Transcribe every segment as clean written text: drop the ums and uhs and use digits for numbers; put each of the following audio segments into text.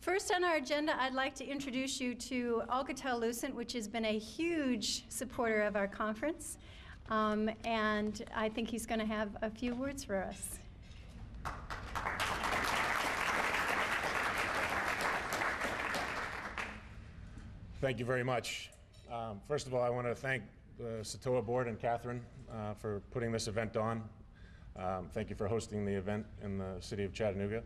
First on our agenda, I'd like to introduce you to Alcatel-Lucent, which has been a huge supporter of our conference. And I think he's going to have a few words for us. Thank you very much. First of all, I want to thank the SEATOA board and Catherine for putting this event on. Thank you for hosting the event in the city of Chattanooga.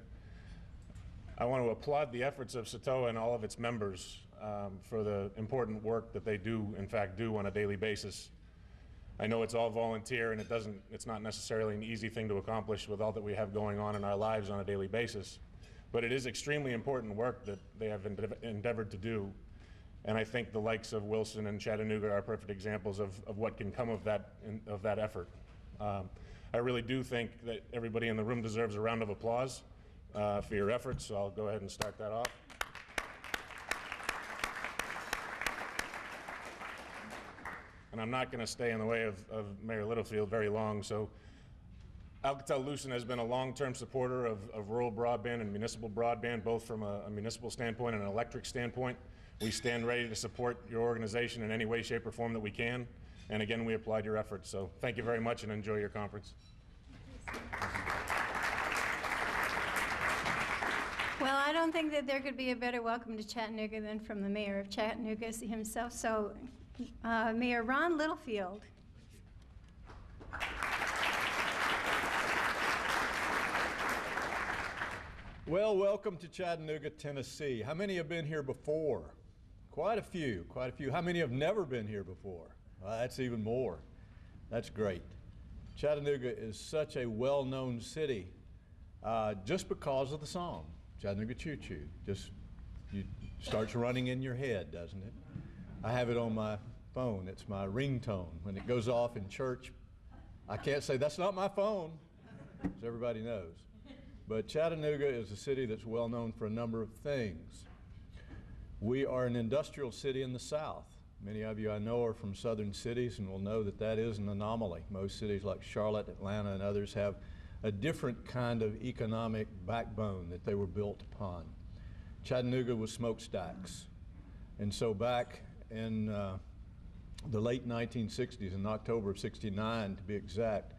I want to applaud the efforts of SEATOA and all of its members for the important work that they do, in fact, do on a daily basis. I know it's all volunteer and it's not necessarily an easy thing to accomplish with all that we have going on in our lives on a daily basis, but it is extremely important work that they have endeavored to do. And I think the likes of Wilson and Chattanooga are perfect examples of what can come of that effort. I really do think that everybody in the room deserves a round of applause for your efforts, so I'll go ahead and start that off. And I'm not going to stay in the way of Mayor Littlefield very long. So Alcatel-Lucent has been a long-term supporter of rural broadband and municipal broadband, both from a municipal standpoint and an electric standpoint. We stand ready to support your organization in any way, shape, or form that we can. And again, we applaud your efforts. So thank you very much and enjoy your conference. Well, I don't think that there could be a better welcome to Chattanooga than from the mayor of Chattanooga himself. So, Mayor Ron Littlefield. Well, welcome to Chattanooga, Tennessee. How many have been here before? Quite a few, quite a few. How many have never been here before? That's even more. That's great. Chattanooga is such a well-known city just because of the song, Chattanooga Choo Choo. Just starts running in your head, doesn't it? I have it on my phone. It's my ringtone. When it goes off in church, I can't say, that's not my phone, as everybody knows. But Chattanooga is a city that's well known for a number of things. We are an industrial city in the South. Many of you I know are from southern cities and will know that that is an anomaly. Most cities like Charlotte, Atlanta, and others have a different kind of economic backbone that they were built upon. Chattanooga was smokestacks. And so back in the late 1960s, in October of '69 to be exact,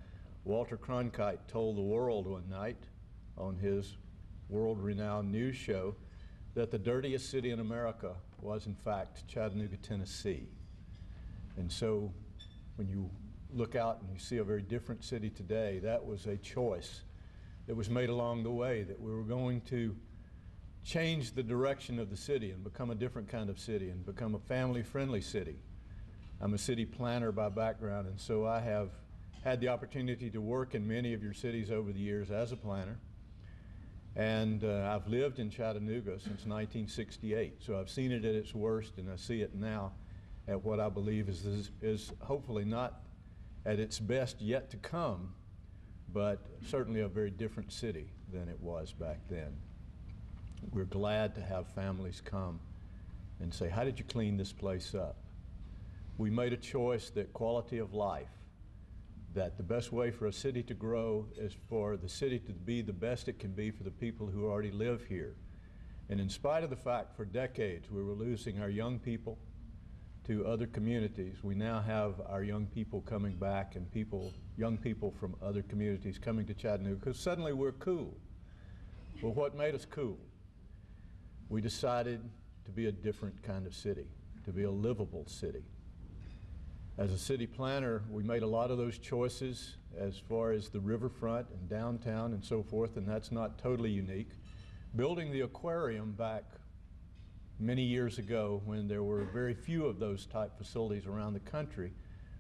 Walter Cronkite told the world one night on his world-renowned news show that the dirtiest city in America was, in fact, Chattanooga, Tennessee. And so when you look out and you see a very different city today, that was a choice that was made along the way, that we were going to change the direction of the city and become a different kind of city and become a family-friendly city. I'm a city planner by background, and so I have had the opportunity to work in many of your cities over the years as a planner. And I've lived in Chattanooga since 1968, so I've seen it at its worst, and I see it now at what I believe is hopefully not at its best yet to come, but certainly a very different city than it was back then. We're glad to have families come and say, how did you clean this place up? We made a choice that quality of life, that the best way for a city to grow is for the city to be the best it can be for the people who already live here. And in spite of the fact for decades we were losing our young people to other communities, we now have our young people coming back and young people from other communities coming to Chattanooga because suddenly we're cool. Well, what made us cool? We decided to be a different kind of city, to be a livable city. As a city planner, we made a lot of those choices as far as the riverfront and downtown and so forth, and that's not totally unique. Building the aquarium back many years ago when there were very few of those type facilities around the country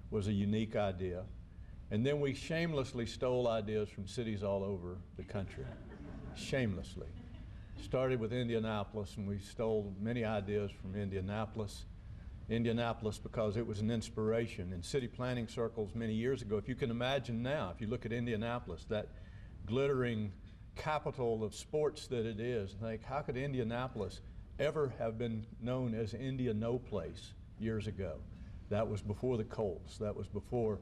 was a unique idea. And then we shamelessly stole ideas from cities all over the country, shamelessly. Started with Indianapolis, and we stole many ideas from Indianapolis because it was an inspiration in city planning circles many years ago. If you can imagine now, if you look at Indianapolis, that glittering capital of sports that it is, think, how could Indianapolis ever have been known as India No Place years ago? That was before the Colts. That was before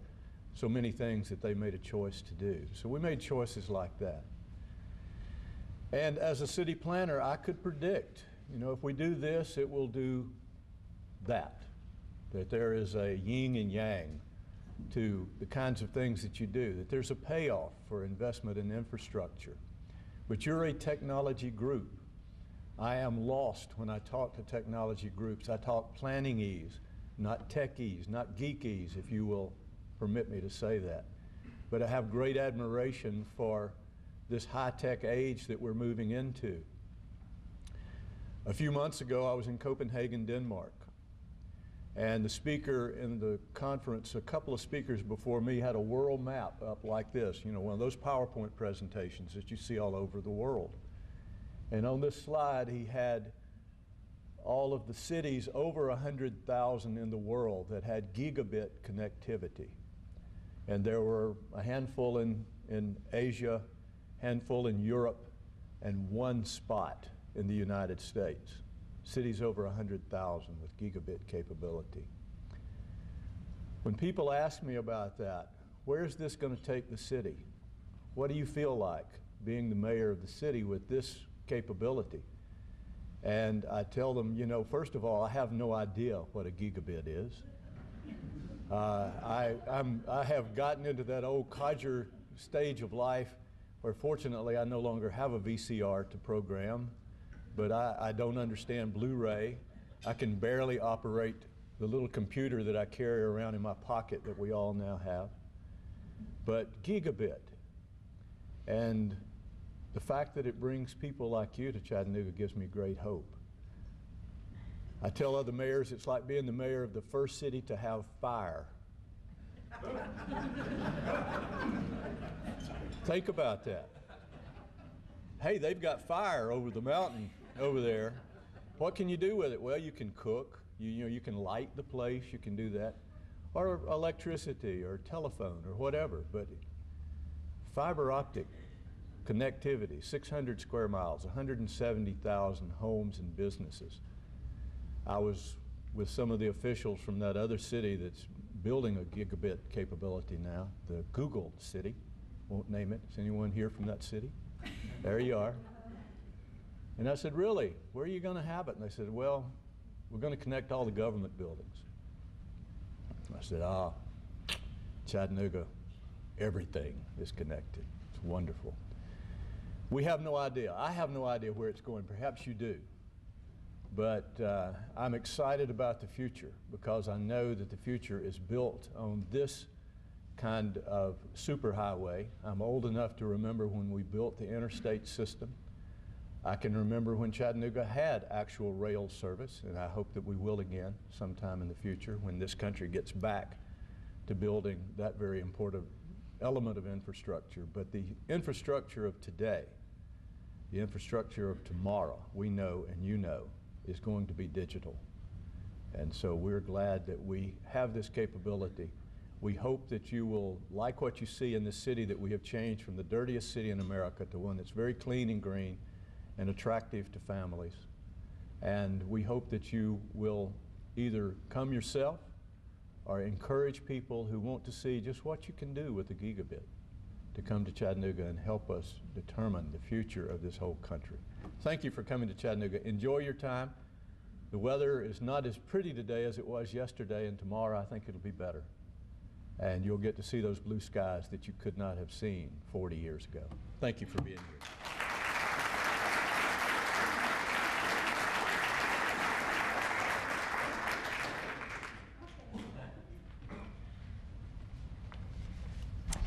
so many things that they made a choice to do. So we made choices like that. And as a city planner, I could predict, you know, if we do this, it will do that there is a yin and yang to the kinds of things that you do, that there's a payoff for investment in infrastructure. But you're a technology group. I am lost when I talk to technology groups. I talk planning-ese, not techies, not geekies, if you will permit me to say that. But I have great admiration for this high-tech age that we're moving into. A few months ago, I was in Copenhagen, Denmark. And the speaker in the conference, a couple of speakers before me, had a world map up like this, you know, one of those PowerPoint presentations that you see all over the world. And on this slide, he had all of the cities over 100,000 in the world that had gigabit connectivity. And there were a handful in Asia, handful in Europe, and one spot in the United States. Cities over 100,000 with gigabit capability. When people ask me about that, where's this going to take the city? What do you feel like being the mayor of the city with this capability? And I tell them, you know, first of all, I have no idea what a gigabit is. I have gotten into that old codger stage of life where fortunately I no longer have a VCR to program, but I don't understand Blu-ray. I can barely operate the little computer that I carry around in my pocket that we all now have. But gigabit, and the fact that it brings people like you to Chattanooga gives me great hope. I tell other mayors it's like being the mayor of the first city to have fire. Think about that. Hey, they've got fire over the mountain over there. What can you do with it? Well, you can cook, you can light the place, you can do that, or electricity or telephone or whatever. But fiber optic connectivity, 600 square miles, 170,000 homes and businesses. I was with some of the officials from that other city that's building a gigabit capability now, the Google city. Won't name it. Is anyone here from that city? There you are. And I said, really, where are you going to have it? And they said, well, we're going to connect all the government buildings. I said, Chattanooga, everything is connected. It's wonderful. We have no idea. I have no idea where it's going. Perhaps you do. But I'm excited about the future because I know that the future is built on this kind of superhighway. I'm old enough to remember when we built the interstate system. I can remember when Chattanooga had actual rail service, and I hope that we will again sometime in the future when this country gets back to building that very important element of infrastructure. But the infrastructure of today, the infrastructure of tomorrow, we know and you know, is going to be digital. And so we're glad that we have this capability. We hope that you will like what you see in this city, that we have changed from the dirtiest city in America to one that's very clean and green and attractive to families. And we hope that you will either come yourself or encourage people who want to see just what you can do with the gigabit to come to Chattanooga and help us determine the future of this whole country. Thank you for coming to Chattanooga. Enjoy your time. The weather is not as pretty today as it was yesterday, and tomorrow I think it'll be better. And you'll get to see those blue skies that you could not have seen 40 years ago. Thank you for being here.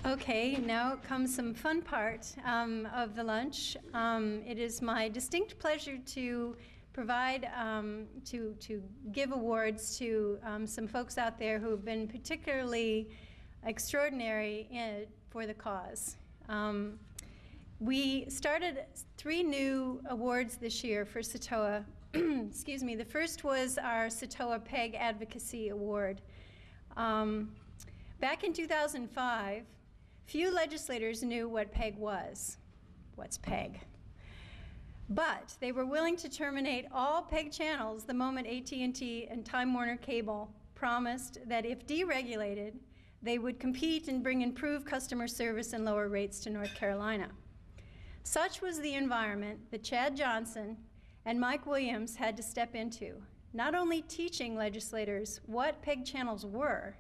Okay, now comes some fun part of the lunch. It is my distinct pleasure to provide, to give awards to some folks out there who have been particularly extraordinary for the cause. We started 3 new awards this year for SEATOA. Excuse me. The first was our SEATOA PEG Advocacy Award. Back in 2005, few legislators knew what PEG was. What's PEG? But they were willing to terminate all PEG channels the moment AT&T and Time Warner Cable promised that if deregulated, they would compete and bring improved customer service and lower rates to North Carolina. Such was the environment that Chad Johnson and Mike Williams had to step into, not only teaching legislators what PEG channels were,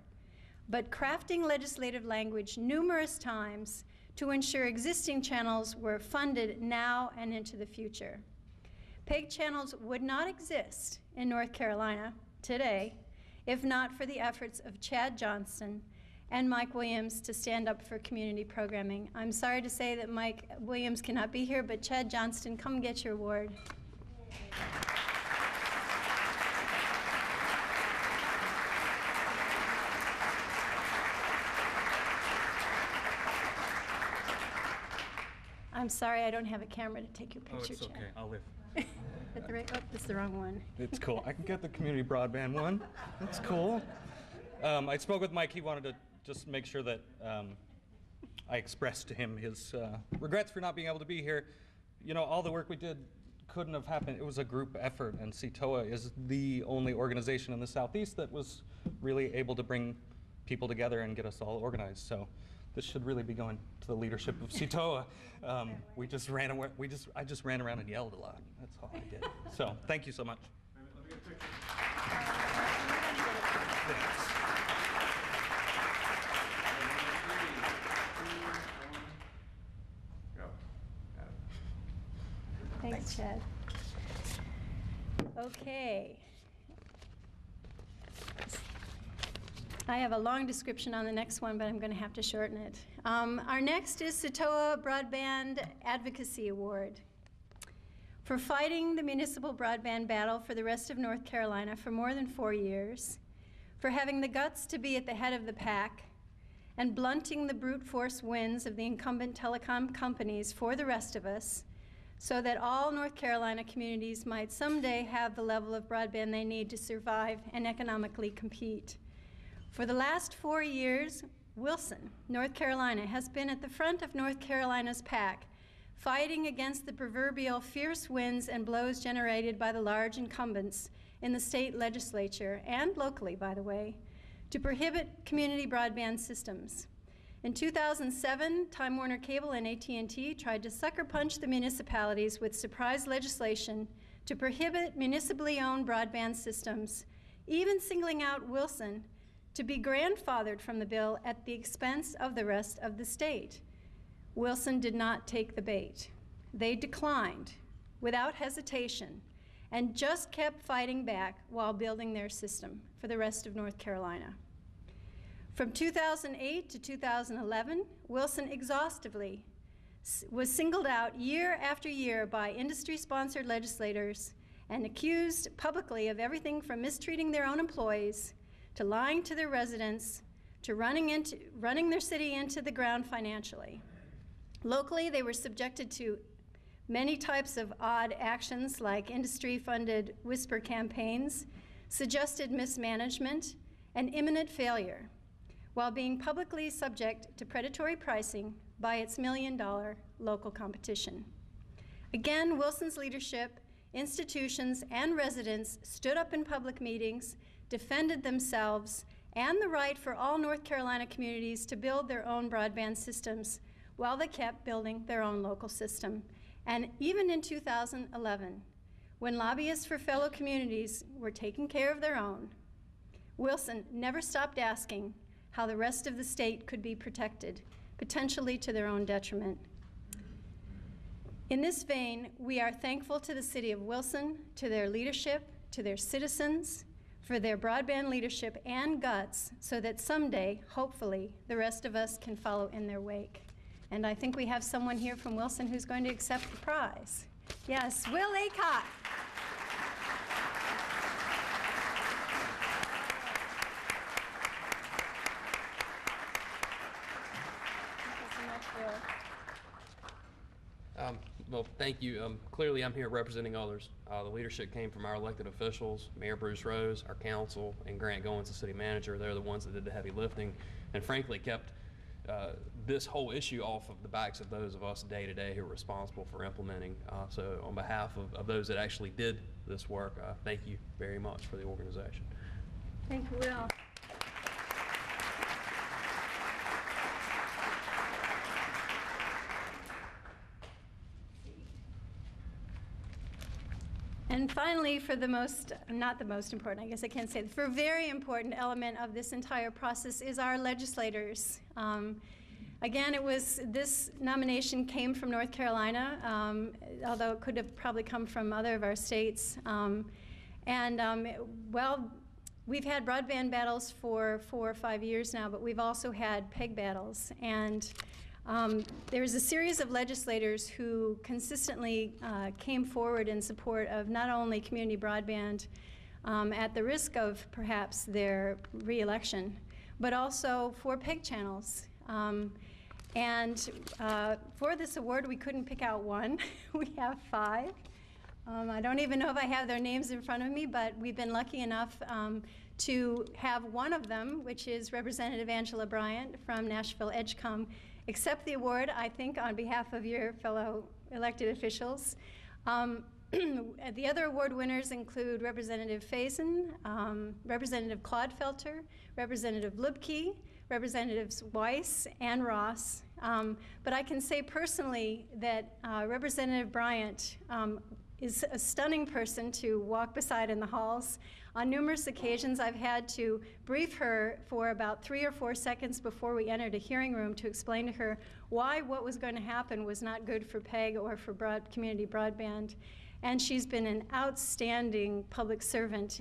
but crafting legislative language numerous times to ensure existing channels were funded now and into the future. PEG channels would not exist in North Carolina today if not for the efforts of Chad Johnson and Mike Williams to stand up for community programming. I'm sorry to say that Mike Williams cannot be here, but Chad Johnston, come get your award. I'm sorry I don't have a camera to take your picture, it's okay. Chad. I'll live. At the right, oh, that's the wrong one. It's cool. I can get the community broadband one. That's cool. I spoke with Mike. He wanted to just make sure that I expressed to him his regrets for not being able to be here. You know, all the work we did couldn't have happened. It was a group effort, and SEATOA is the only organization in the Southeast that was really able to bring people together and get us all organized. So this should really be going to the leadership of SEATOA. I just ran around and yelled a lot. That's all I did. So thank you so much. Let me get a picture. Go. Thanks, Chad. Okay. I have a long description on the next one, but I'm going to have to shorten it. Our next is SEATOA Broadband Advocacy Award. For fighting the municipal broadband battle for the rest of North Carolina for more than 4 years, for having the guts to be at the head of the pack, and blunting the brute force winds of the incumbent telecom companies for the rest of us, so that all North Carolina communities might someday have the level of broadband they need to survive and economically compete. For the last 4 years, Wilson, North Carolina, has been at the front of North Carolina's pack, fighting against the proverbial fierce winds and blows generated by the large incumbents in the state legislature, and locally, by the way, to prohibit community broadband systems. In 2007, Time Warner Cable and AT&T tried to sucker punch the municipalities with surprise legislation to prohibit municipally owned broadband systems, even singling out Wilson to be grandfathered from the bill at the expense of the rest of the state. Wilson did not take the bait. They declined without hesitation and just kept fighting back while building their system for the rest of North Carolina. From 2008 to 2011, Wilson exhaustively was singled out year after year by industry-sponsored legislators and accused publicly of everything from mistreating their own employees to lying to their residents to running their city into the ground financially. Locally, they were subjected to many types of odd actions like industry-funded whisper campaigns, suggested mismanagement, and imminent failure, while being publicly subject to predatory pricing by its million-dollar local competition. Again, Wilson's leadership, institutions, and residents stood up in public meetings, defended themselves and the right for all North Carolina communities to build their own broadband systems while they kept building their own local system. And even in 2011, when lobbyists for fellow communities were taking care of their own, Wilson never stopped asking how the rest of the state could be protected, potentially to their own detriment. In this vein, we are thankful to the City of Wilson, to their leadership, to their citizens, for their broadband leadership and guts, so that someday, hopefully, the rest of us can follow in their wake. And I think we have someone here from Wilson who's going to accept the prize. Yes, Will Aycock. Well, thank you. Clearly, I'm here representing others. The leadership came from our elected officials, Mayor Bruce Rose, our council, and Grant Goins, the city manager. They're the ones that did the heavy lifting and frankly kept this whole issue off of the backs of those of us day to day who are responsible for implementing. So on behalf of those that actually did this work, thank you very much for the organization. Thank you, Will. And finally, for the most, not the most important, I guess I can't say, for a very important element of this entire process is our legislators. Again, this nomination came from North Carolina, although it could have probably come from other of our states. Well, we've had broadband battles for 4 or 5 years now, but we've also had PEG battles. And there's a series of legislators who consistently came forward in support of not only community broadband at the risk of perhaps their re-election, but also for PEG channels. For this award, we couldn't pick out one. We have 5. I don't even know if I have their names in front of me, but we've been lucky enough to have one of them, which is Representative Angela Bryant from Nashville Edgecombe, accept the award, I think, on behalf of your fellow elected officials. The other award winners include Representative Faison, Representative Clodfelter, Representative Lubke, Representatives Weiss and Ross. But I can say personally that Representative Bryant is a stunning person to walk beside in the halls. On numerous occasions, I've had to brief her for about 3 or 4 seconds before we entered a hearing room to explain to her why what was going to happen was not good for PEG or for community broadband. And she's been an outstanding public servant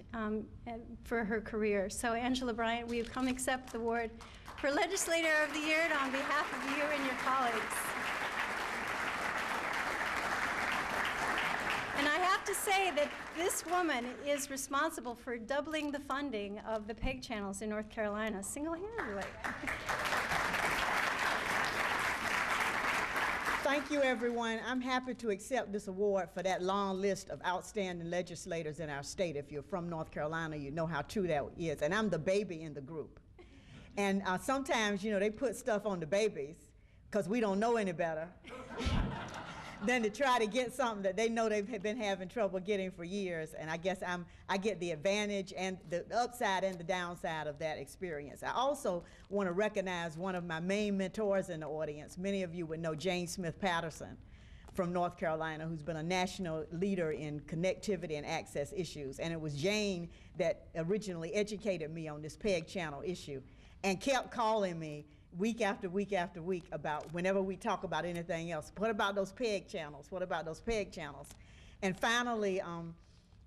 for her career. So Angela Bryant, will you come accept the award for Legislator of the Year on behalf of you and your colleagues. And I have to say that this woman is responsible for doubling the funding of the PEG channels in North Carolina single-handedly. Thank you, everyone. I'm happy to accept this award for that long list of outstanding legislators in our state. If you're from North Carolina, you know how true that is. And I'm the baby in the group. And sometimes, you know, they put stuff on the babies because we don't know any better than to try to get something that they know they've been having trouble getting for years. And I guess I get the advantage and the upside and the downside of that experience. I also want to recognize one of my main mentors in the audience. Many of you would know Jane Smith Patterson from North Carolina, who's been a national leader in connectivity and access issues. And it was Jane that originally educated me on this PEG channel issue and kept calling me week after week after week about whenever we talk about anything else. What about those PEG channels? What about those PEG channels? And finally,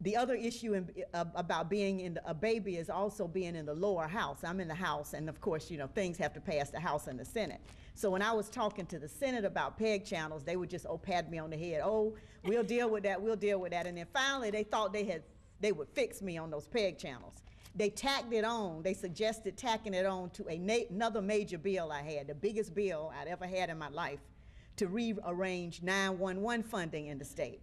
the other issue about being a baby is also being in the lower house. I'm in the House, and of course, you know, things have to pass the House and the Senate. So when I was talking to the Senate about PEG channels, they would just pat me on the head. Oh, we'll deal with that, we'll deal with that. And then finally, they thought they would fix me on those PEG channels. They tacked it on, they suggested tacking it on to another major bill I had, the biggest bill I'd ever had in my life, to rearrange 911 funding in the state.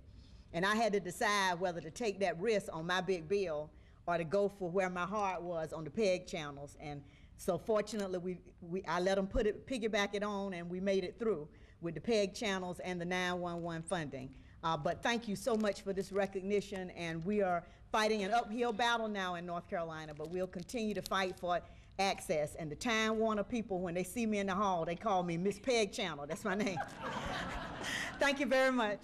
And I had to decide whether to take that risk on my big bill or to go for where my heart was on the PEG channels. And so fortunately, I let them piggyback it on, and we made it through with the PEG channels and the 911 funding. But thank you so much for this recognition, and we are fighting an uphill battle now in North Carolina, but we'll continue to fight for access. And the Time Warner people, when they see me in the hall, they call me Miss PEG Channel. That's my name. Thank you very much.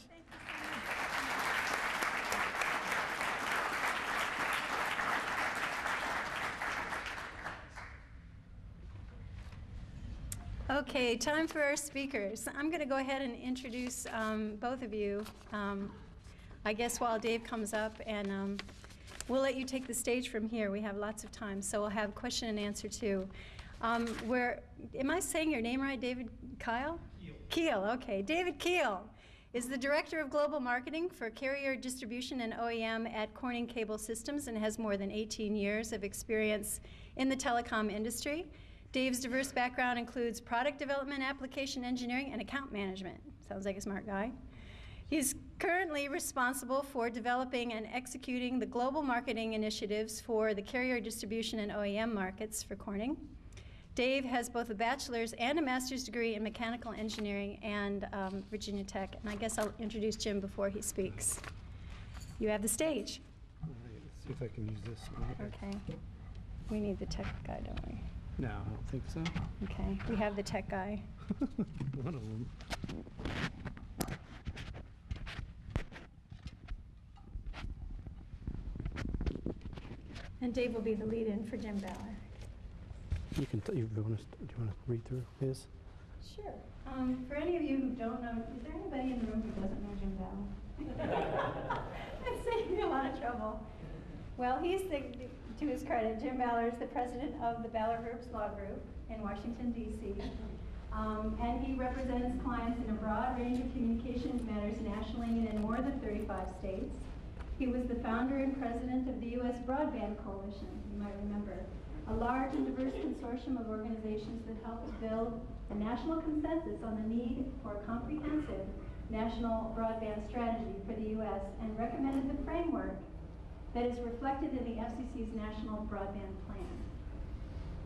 Okay, time for our speakers. I'm going to go ahead and introduce both of you, I guess while Dave comes up, and we'll let you take the stage from here. We have lots of time, so we'll have question and answer too. Am I saying your name right, David Kyle? Kiel, okay. David Kiel is the Director of Global Marketing for Carrier Distribution and OEM at Corning Cable Systems and has more than 18 years of experience in the telecom industry. Dave's diverse background includes product development, application engineering, and account management. Sounds like a smart guy. He's currently responsible for developing and executing the global marketing initiatives for the carrier distribution and OEM markets for Corning. Dave has both a bachelor's and a master's degree in mechanical engineering and Virginia Tech. And I guess I'll introduce Jim before he speaks. You have the stage. All right, let's see if I can use this one. Okay. We need the tech guy, don't we? No, I don't think so. Okay, we have the tech guy. One of them. And Dave will be the lead-in for Jim Ballard. You can, do you want to read through his? Sure. For any of you who don't know, is there anybody in the room who doesn't know Jim Ballard? I'm saving you a lot of trouble. Well, to his credit, Jim Ballard is the president of the Ballard Herbst Law Group in Washington, D.C. And he represents clients in a broad range of communications matters nationally and in more than 35 states. He was the founder and president of the U.S. Broadband Coalition, you might remember, a large and diverse consortium of organizations that helped build a national consensus on the need for a comprehensive national broadband strategy for the U.S. and recommended the framework that is reflected in the FCC's National Broadband Plan.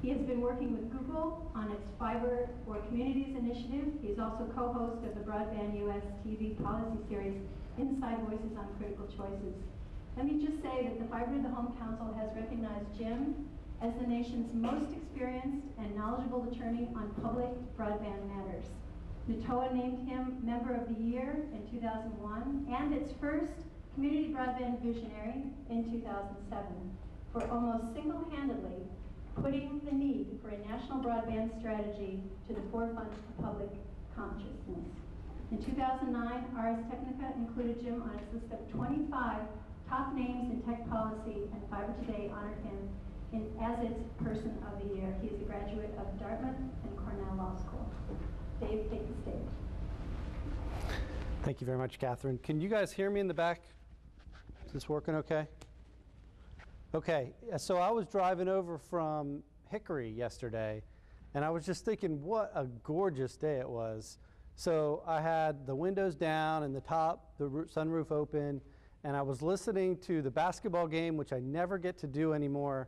He has been working with Google on its Fiber for Communities initiative. He's also co-host of the Broadband US TV policy series, Inside Voices on Critical Choices. Let me just say that the Fiber to the Home Council has recognized Jim as the nation's most experienced and knowledgeable attorney on public broadband matters. SEATOA named him Member of the Year in 2001 and its first Community Broadband Visionary in 2007 for almost single-handedly putting the need for a national broadband strategy to the forefront of public consciousness. In 2009, Ars Technica included Jim on its list of 25 top names in tech policy, and Fiber Today honored him as its Person of the Year. He is a graduate of Dartmouth and Cornell Law School. Dave, take the stage. Thank you very much, Catherine. Can you guys hear me in the back? Is this working okay? Okay, so I was driving over from Hickory yesterday, and I was just thinking what a gorgeous day it was. So I had the windows down and the sunroof open, and I was listening to the basketball game, which I never get to do anymore.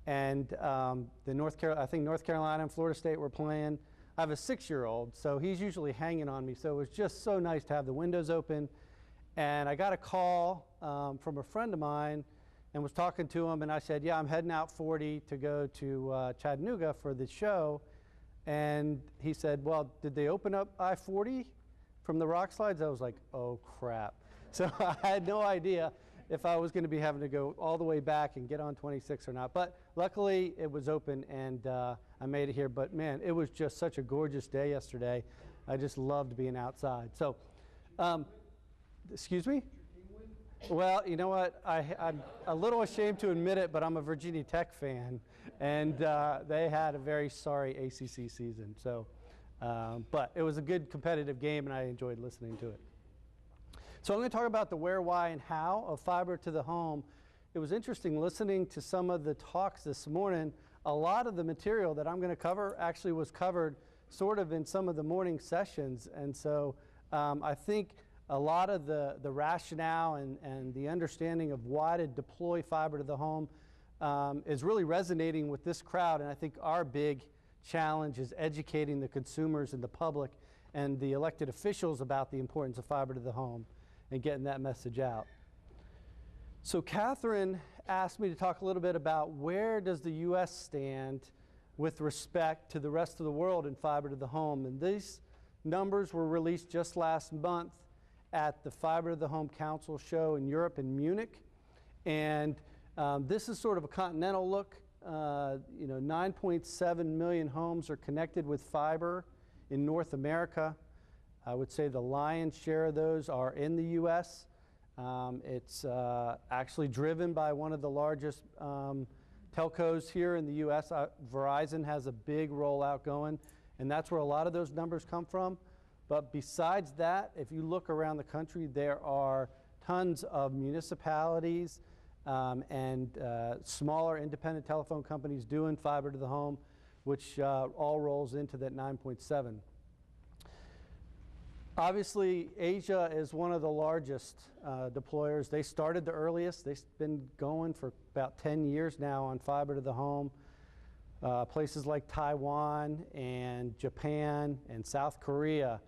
And I think North Carolina and Florida State were playing. I have a 6-year-old, so he's usually hanging on me. So it was just so nice to have the windows open. And I got a call from a friend of mine and was talking to him, and I said, yeah, I'm heading out 40 to go to Chattanooga for the show. And he said, well, did they open up I-40 from the rock slides? I was like, oh, crap. So I had no idea if I was going to be having to go all the way back and get on 26 or not. But luckily, it was open, and I made it here. But, man, it was just such a gorgeous day yesterday. I just loved being outside. So, excuse me? Well, you know what? I'm a little ashamed to admit it, but I'm a Virginia Tech fan, and they had a very sorry ACC season. So, but it was a good competitive game, and I enjoyed listening to it. So I'm going to talk about the where, why, and how of fiber to the home. It was interesting listening to some of the talks this morning. A lot of the material that I'm going to cover actually was covered sort of in some of the morning sessions, and so I think a lot of the rationale and the understanding of why to deploy fiber to the home is really resonating with this crowd, and I think our big challenge is educating the consumers and the public and the elected officials about the importance of fiber to the home and getting that message out. So Catherine asked me to talk a little bit about where does the U.S. stand with respect to the rest of the world in fiber to the home, and these numbers were released just last month at the Fiber to the Home Council show in Europe in Munich. And this is sort of a continental look. 9.7 million homes are connected with fiber in North America. I would say the lion's share of those are in the U.S. It's actually driven by one of the largest telcos here in the U.S. Verizon has a big rollout going, and that's where a lot of those numbers come from. But besides that, if you look around the country, there are tons of municipalities and smaller independent telephone companies doing fiber to the home, which all rolls into that 9.7. Obviously, Asia is one of the largest deployers. They started the earliest. They've been going for about 10 years now on fiber to the home. Places like Taiwan and Japan and South Korea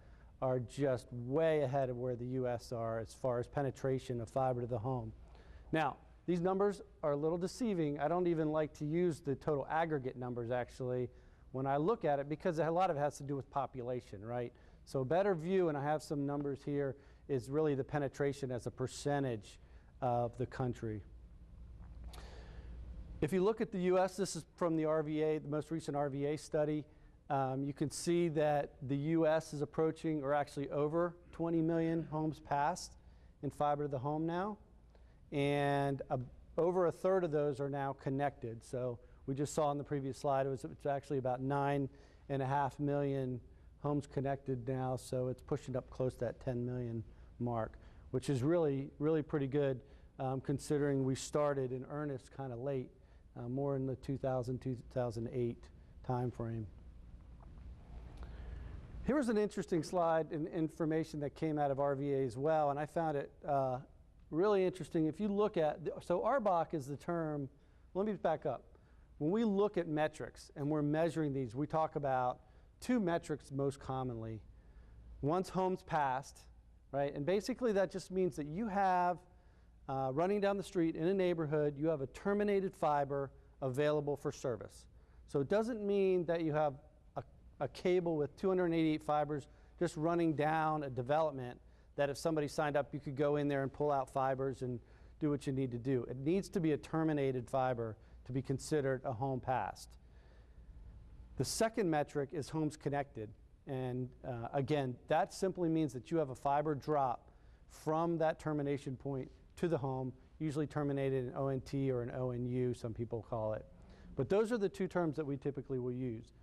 are just way ahead of where the U.S. are as far as penetration of fiber to the home. Now, these numbers are a little deceiving. I don't even like to use the total aggregate numbers, actually, when I look at it, because a lot of it has to do with population, right? So a better view, and I have some numbers here, is really the penetration as a percentage of the country. If you look at the US, this is from the RVA, the most recent RVA study. You can see that the US is approaching, or actually over 20 million homes passed in fiber to the home now. And over a third of those are now connected. So we just saw on the previous slide, it's actually about 9.5 million homes connected now. So it's pushing up close to that 10 million mark, which is really, really pretty good considering we started in earnest kind of late, more in the 2000-2008 time frame. Here was an interesting slide and information that came out of RVA as well, and I found it really interesting. If you look at, so RBOC is the term, let me back up. When we look at metrics and we're measuring these, we talk about two metrics most commonly. One's homes passed, right? And basically that just means that you have, running down the street in a neighborhood, you have a terminated fiber available for service. So it doesn't mean that you have a cable with 288 fibers just running down a development that if somebody signed up, you could go in there and pull out fibers and do what you need to do. It needs to be a terminated fiber to be considered a home passed. The second metric is homes connected. And again, that simply means that you have a fiber drop from that termination point to the home, usually terminated in ONT or an ONU, some people call it. But those are the two terms that we typically will use.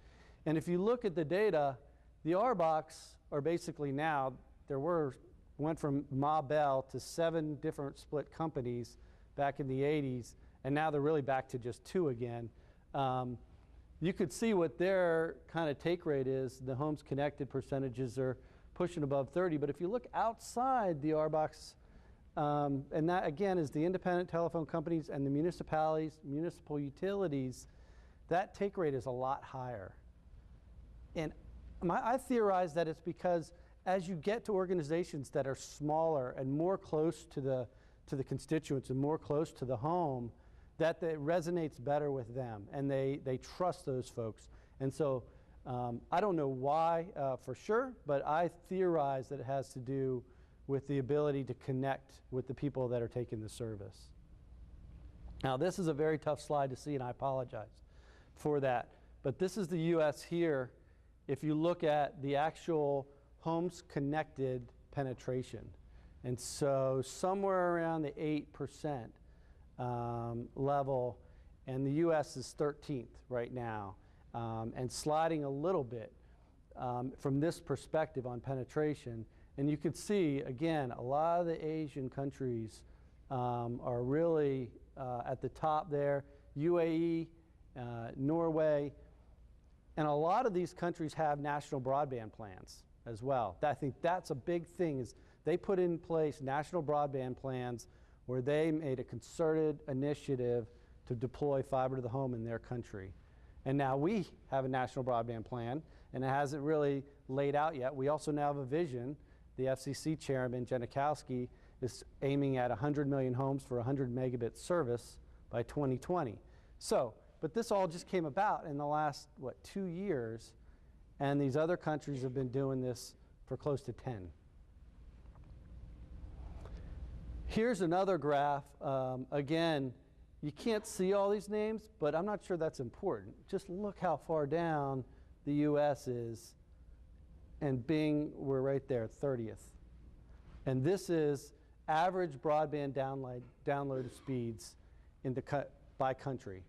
And if you look at the data, the RBOCs are basically now, went from Ma Bell to 7 different split companies back in the 80s, and now they're really back to just 2 again. You could see what their kind of take rate is. The homes connected percentages are pushing above 30, but if you look outside the RBOCs, and that again is the independent telephone companies and the municipalities, municipal utilities, that take rate is a lot higher. And I theorize that it's because as you get to organizations that are smaller and more close to the constituents and more close to the home, that it resonates better with them, and they trust those folks. And so I don't know why for sure, but I theorize that it has to do with the ability to connect with the people that are taking the service. Now this is a very tough slide to see, and I apologize for that. But this is the US here. If you look at the actual homes connected penetration. And so somewhere around the 8% level, and the US is 13th right now, and sliding a little bit from this perspective on penetration. And you could see, again, a lot of the Asian countries are really at the top there. UAE, Norway, and a lot of these countries have national broadband plans as well. I think that's a big thing, is they put in place national broadband plans where they made a concerted initiative to deploy fiber to the home in their country. And now we have a national broadband plan, and it hasn't really laid out yet. We also now have a vision. The FCC chairman, Janikowski, is aiming at 100 million homes for 100 megabit service by 2020. So, but this all just came about in the last, 2 years, and these other countries have been doing this for close to 10. Here's another graph. Again, you can't see all these names, but I'm not sure that's important. Just look how far down the US is, and Bing, we're right there, 30th. And this is average broadband download speeds by country.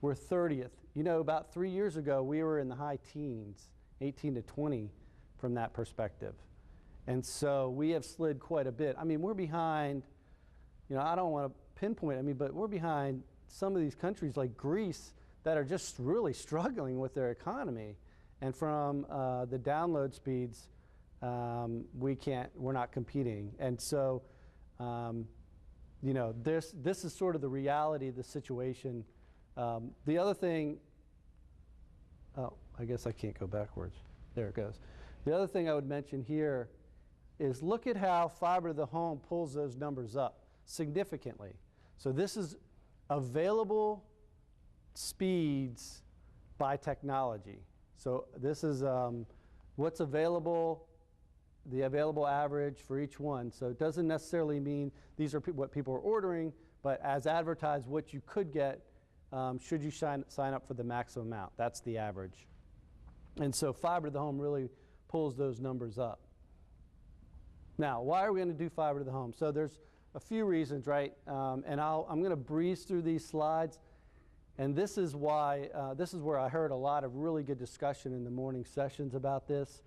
We're 30th. You know, about 3 years ago, we were in the high teens, 18 to 20 from that perspective. And so we have slid quite a bit. I mean, we're behind, you know, I don't want to pinpoint, but we're behind some of these countries like Greece that are just really struggling with their economy. And from the download speeds, we're not competing. And so, you know, this is sort of the reality of the situation. The other thing, oh, I guess I can't go backwards. There it goes. The other thing I would mention here is look at how fiber to the home pulls those numbers up significantly. So this is available speeds by technology. So this is what's available, the available average for each one. So it doesn't necessarily mean these are what people are ordering, but as advertised, what you could get should you sign up for the maximum amount. That's the average. And so fiber to the home really pulls those numbers up. Now, why are we going to do fiber to the home? So there's a few reasons, right? And I'm going to breeze through these slides. And this is why, this is where I heard a lot of really good discussion in the morning sessions about this.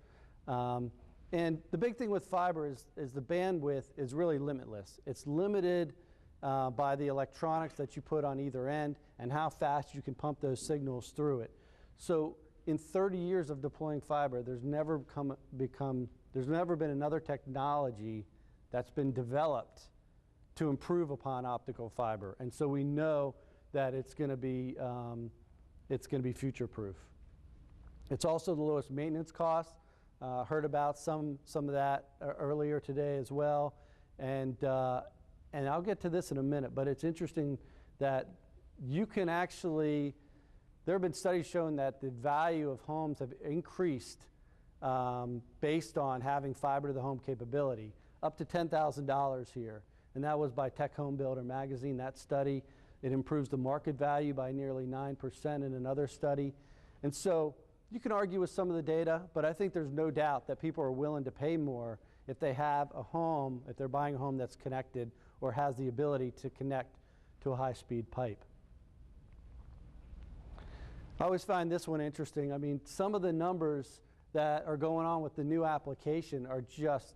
And the big thing with fiber is the bandwidth is really limitless. It's limited by the electronics that you put on either end and how fast you can pump those signals through it. So in 30 years of deploying fiber, there's never been another technology that's been developed to improve upon optical fiber. And so we know that it's going to be future-proof. It's also the lowest maintenance cost. Heard about some of that earlier today as well, and I'll get to this in a minute. But it's interesting that you can actually. There have been studies showing that the value of homes have increased based on having fiber to the home capability, up to $10,000 here, and that was by Tech Home Builder magazine. That study, it improves the market value by nearly 9% in another study, and so. You can argue with some of the data, but I think there's no doubt that people are willing to pay more if they have a home, if they're buying a home that's connected or has the ability to connect to a high-speed pipe. I always find this one interesting. I mean, some of the numbers that are going on with the new application are just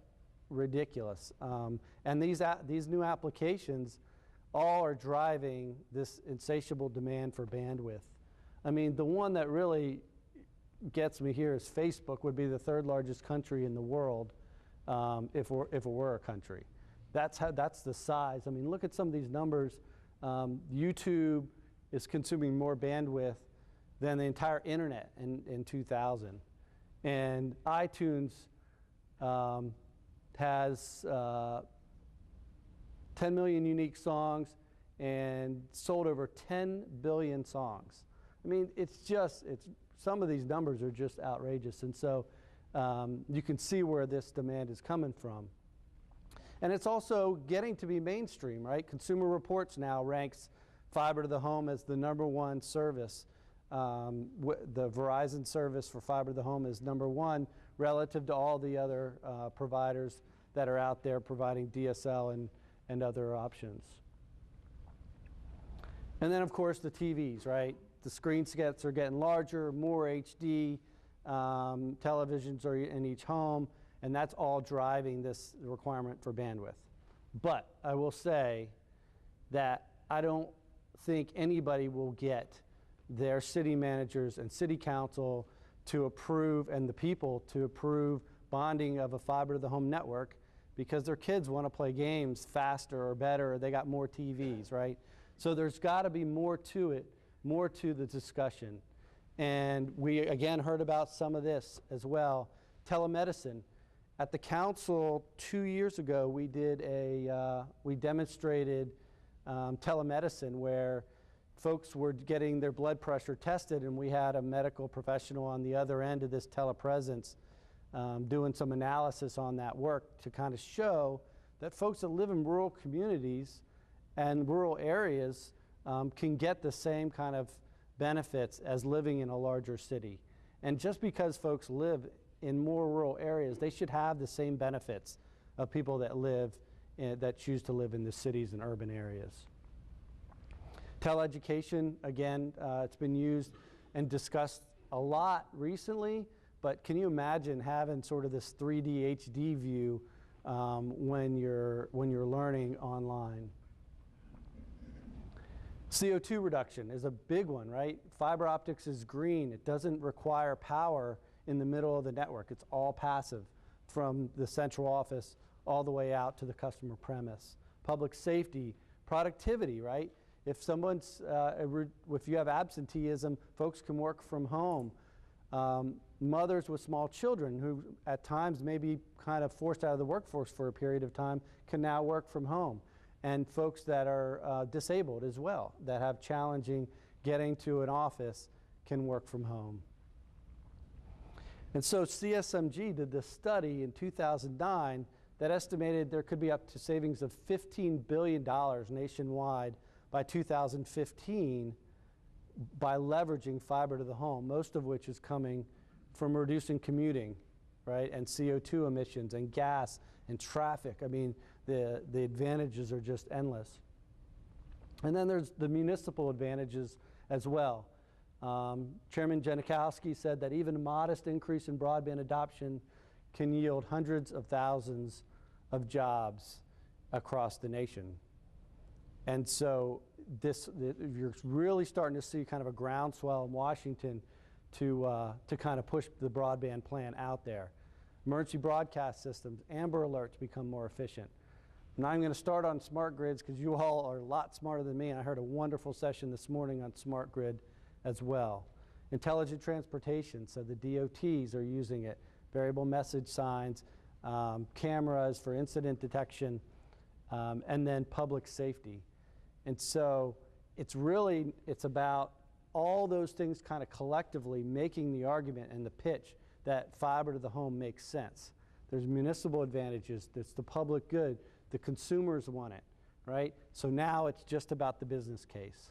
ridiculous. And these new applications all are driving this insatiable demand for bandwidth. I mean, the one that really gets me here is Facebook would be the third largest country in the world if it were a country. That's the size. I mean, look at some of these numbers. YouTube is consuming more bandwidth than the entire internet in 2000. And iTunes has 10 million unique songs and sold over 10 billion songs. I mean, some of these numbers are just outrageous. And so you can see where this demand is coming from. And it's also getting to be mainstream, right? Consumer Reports now ranks fiber to the home as the #1 service. The Verizon service for fiber to the home is #1 relative to all the other providers that are out there providing DSL and other options. And then, of course, the TVs, right? The screen sets are getting larger, more HD, televisions are in each home, and that's all driving this requirement for bandwidth. But I will say that I don't think anybody will get their city managers and city council to approve, and the people to approve bonding of a fiber to the home network because their kids want to play games faster or better, or they got more TVs, right? So there's got to be more to it, more to the discussion. And we, again, heard about some of this as well. Telemedicine. At the council 2 years ago, we demonstrated telemedicine where folks were getting their blood pressure tested, and we had a medical professional on the other end of this telepresence doing some analysis on that work to kind of show that folks that live in rural communities and rural areas can get the same kind of benefits as living in a larger city. And just because folks live in more rural areas, they should have the same benefits of people that that choose to live in the cities and urban areas. Teleeducation, again, it's been used and discussed a lot recently, but can you imagine having sort of this 3D HD view when you're learning online? CO2 reduction is a big one, right? Fiber optics is green. It doesn't require power in the middle of the network. It's all passive from the central office all the way out to the customer premise. Public safety, productivity, right? If if you have absenteeism, folks can work from home. Mothers with small children who at times may be kind of forced out of the workforce for a period of time can now work from home. And folks that are disabled as well, that have challenging getting to an office, can work from home. And so CSMG did this study in 2009 that estimated there could be up to savings of $15 billion nationwide by 2015 by leveraging fiber to the home, most of which is coming from reducing commuting, right, and CO2 emissions and gas and traffic. I mean, the advantages are just endless. And then there's the municipal advantages as well. Chairman Janikowski said that even a modest increase in broadband adoption can yield hundreds of thousands of jobs across the nation. And so you're really starting to see kind of a groundswell in Washington to kind of push the broadband plan out there. Emergency broadcast systems, Amber Alerts become more efficient. Now I'm going to start on smart grids because you all are a lot smarter than me, and I heard a wonderful session this morning on smart grid as well. Intelligent transportation, so the DOTs are using it. Variable message signs, cameras for incident detection, and then public safety. And so it's about all those things kind of collectively making the argument and the pitch that fiber to the home makes sense. There's municipal advantages, there's the public good, the consumers want it, right? So now it's just about the business case.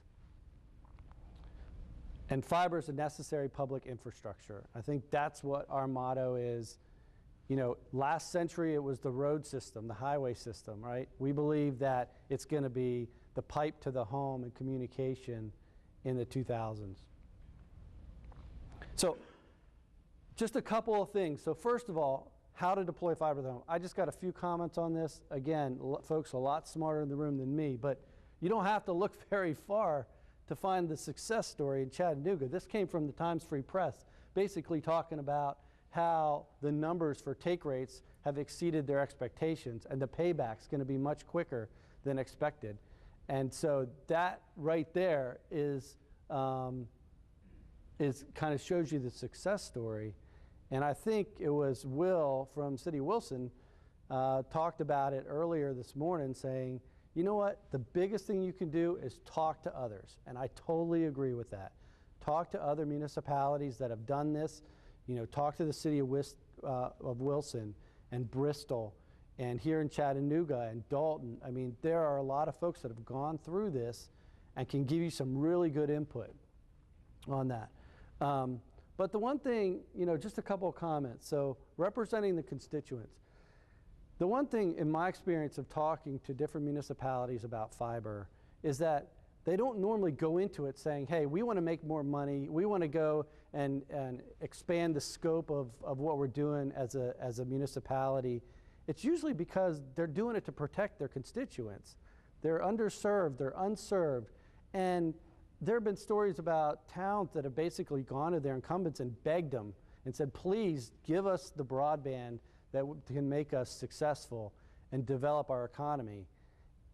And fiber is a necessary public infrastructure. I think that's what our motto is. You know, last century it was the road system, the highway system, right? We believe that it's going to be the pipe to the home and communication in the 2000s. So just a couple of things. So first of all, how to deploy fiber to the home. I just got a few comments on this. Again, folks a lot smarter in the room than me, but you don't have to look very far to find the success story in Chattanooga. This came from the Times Free Press, basically talking about how the numbers for take rates have exceeded their expectations, and the payback's going to be much quicker than expected. And so that right there is kind of shows you the success story. And I think it was Will from City Wilson talked about it earlier this morning, saying, you know what, the biggest thing you can do is talk to others. And I totally agree with that. Talk to other municipalities that have done this. You know, talk to the city of Wilson and Bristol and here in Chattanooga and Dalton. I mean, there are a lot of folks that have gone through this and can give you some really good input on that. But the one thing, you know, just a couple of comments. So representing the constituents. The one thing in my experience of talking to different municipalities about fiber is that they don't normally go into it saying, hey, we want to make more money. We want to go and expand the scope of what we're doing as a municipality. It's usually because they're doing it to protect their constituents. They're underserved, they're unserved. And there have been stories about towns that have basically gone to their incumbents and begged them and said, please give us the broadband that can make us successful and develop our economy.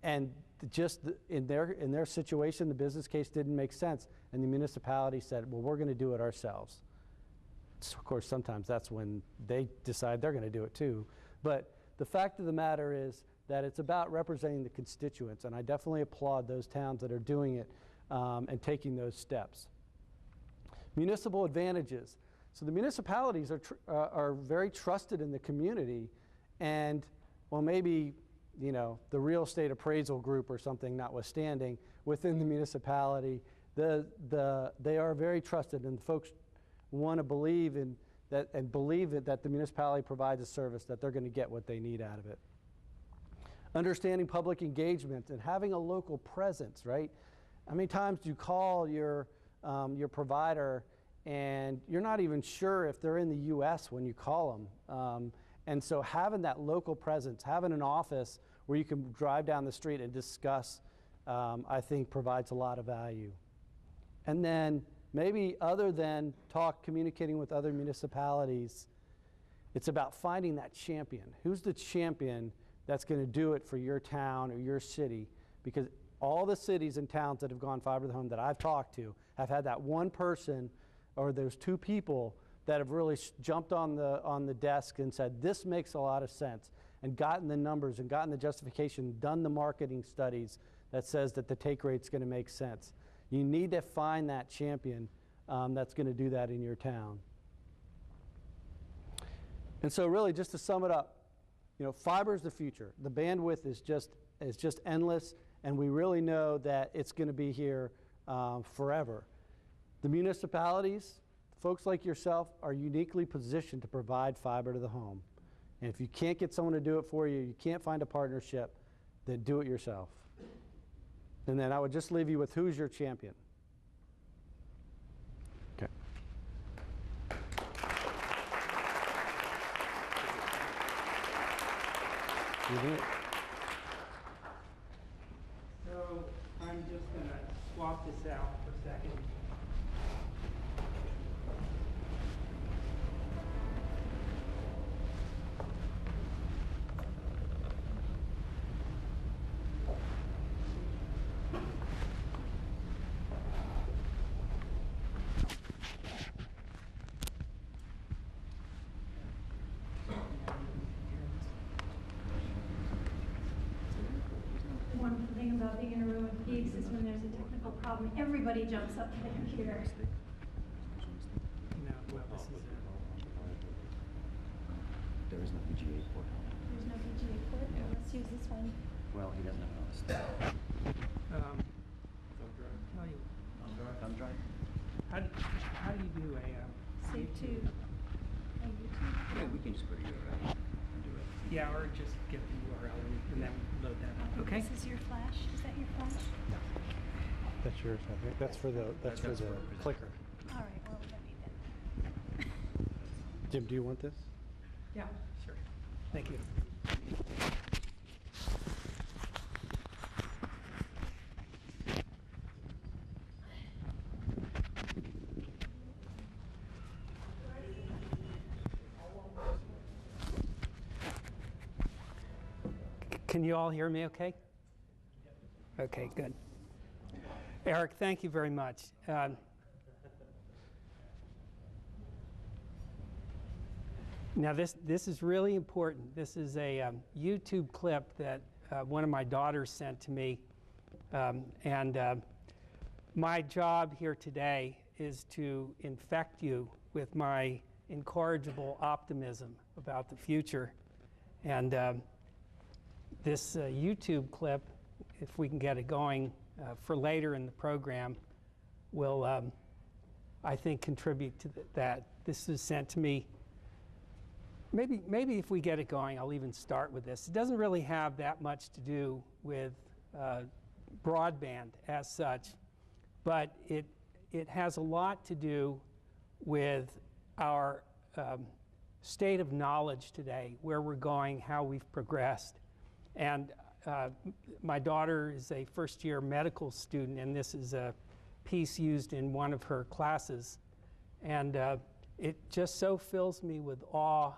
And just in their situation, the business case didn't make sense. And the municipality said, well, we're going to do it ourselves. So of course, sometimes that's when they decide they're going to do it too. But the fact of the matter is that it's about representing the constituents. And I definitely applaud those towns that are doing it and taking those steps. Municipal advantages. So the municipalities are very trusted in the community, and well, maybe, you know, the real estate appraisal group or something notwithstanding, within the municipality, they are very trusted, and folks want to believe in that and believe that the municipality provides a service, that they're going to get what they need out of it. Understanding public engagement and having a local presence, right? How many times do you call your provider and you're not even sure if they're in the U.S. when you call them? And so having that local presence, having an office where you can drive down the street and discuss, I think provides a lot of value. And then maybe other than communicating with other municipalities, it's about finding that champion. Who's the champion that's going to do it for your town or your city? Because all the cities and towns that have gone fiber to the home that I've talked to have had that one person or those two people that have really jumped on the desk and said, this makes a lot of sense, and gotten the numbers and gotten the justification, done the marketing studies that says that the take rate's going to make sense. You need to find that champion that's going to do that in your town. And so really, just to sum it up, you know, fiber is the future. The bandwidth is just endless, and we really know that it's going to be here forever. The municipalities, folks like yourself, are uniquely positioned to provide fiber to the home. And if you can't get someone to do it for you, you can't find a partnership, then do it yourself. And then I would just leave you with who's your champion. Okay. So I'm just going to swap this out for a second. One thing about being in a room with geeks is when there's a technical problem, everybody jumps up to the computer. No, well, this is There is no VGA port. There's no VGA port. Yeah. Let's use this one. Well, he doesn't have it on the stack. tell you, Thumb drive? how do you do a Save to a YouTube. Yeah, we can just go to URL and do it. yeah, or just get the URL and then load that up. Okay. This is your flash. Is that your flash? That's yours, I think. That's for the, That's for the clicker. All right. Well, we don't need that. Jim, do you want this? Yeah, sure. Thank you. Can you all hear me okay? Okay, good. Eric, thank you very much. Now this is really important. This is a YouTube clip that one of my daughters sent to me. My job here today is to infect you with my incorrigible optimism about the future. And this YouTube clip, if we can get it going for later in the program, will, I think, contribute to that. This is sent to me. Maybe if we get it going, I'll even start with this. It doesn't really have that much to do with broadband as such, but it has a lot to do with our state of knowledge today, where we're going, how we've progressed. And my daughter is a first-year medical student, and this is a piece used in one of her classes. And it just so fills me with awe